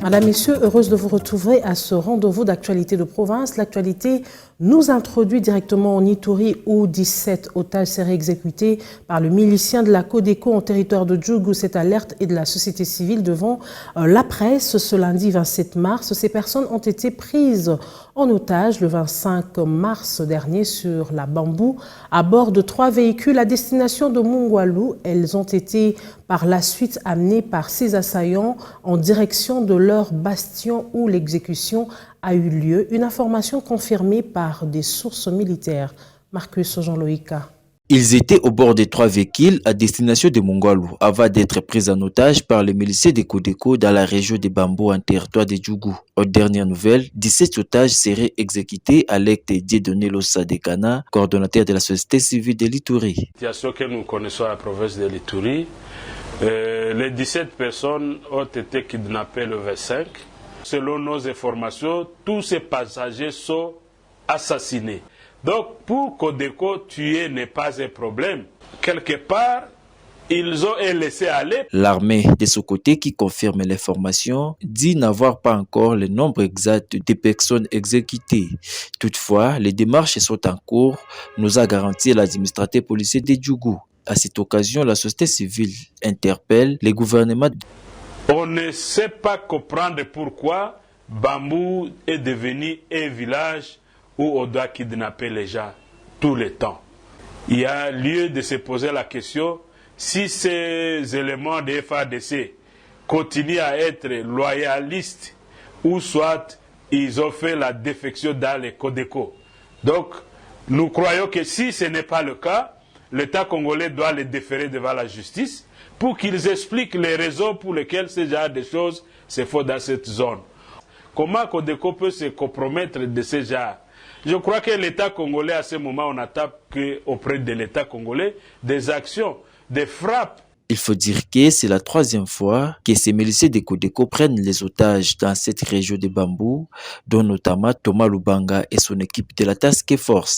Madame, Messieurs, heureuse de vous retrouver à ce rendez-vous d'actualité de province. L'actualité nous introduit directement en Ituri où 17 otages seraient exécutés par le milicien de la Codeco en territoire de Djougou. Cette alerte est de la société civile devant la presse. Ce lundi 27 mars, ces personnes ont été prises en otage le 25 mars dernier sur la Bambou à bord de 3 véhicules à destination de Mungwalu. Elles ont été par la suite amenées par 6 assaillants en direction de leur bastion où l'exécution a eu lieu. Une information confirmée par des sources militaires. Marcus Jean-Loïka. Ils étaient au bord des 3 véhicules à destination de Mungwalu avant d'être pris en otage par les miliciens de Codeco dans la région de Bambou en territoire de Djougou. Aux dernières nouvelles, 17 otages seraient exécutés à l'acte de Dieudonné Lossa de Ghana, coordonnateur de la société civile de l'Ituri. La situation que nous connaissons à la province de l'Ituri, les 17 personnes ont été kidnappées le 25. Selon nos informations, tous ces passagers sont assassinés. Donc, pour Codeco, tuer n'est pas un problème. Quelque part, ils ont laissé aller. L'armée de ce côté, qui confirme l'information, dit n'avoir pas encore le nombre exact des personnes exécutées. Toutefois, les démarches sont en cours, nous a garanti l'administrateur policier de Djougou. À cette occasion, la société civile interpelle les gouvernements. On ne sait pas comprendre pourquoi Bambou est devenu un village où on doit kidnapper les gens tout le temps. Il y a lieu de se poser la question si ces éléments de FADC continuent à être loyalistes ou soit ils ont fait la défection dans les Codeco. Donc, nous croyons que si ce n'est pas le cas, l'État congolais doit les déférer devant la justice pour qu'ils expliquent les raisons pour lesquelles ce genre de choses se font dans cette zone. Comment Codeco peut se compromettre de ce genre? Je crois que l'État congolais, à ce moment, on n'attend qu'auprès de l'État congolais des actions, des frappes. Il faut dire que c'est la 3e fois que ces miliciens de Codeco prennent les otages dans cette région de Bambou, dont notamment Thomas Lubanga et son équipe de la Task Force.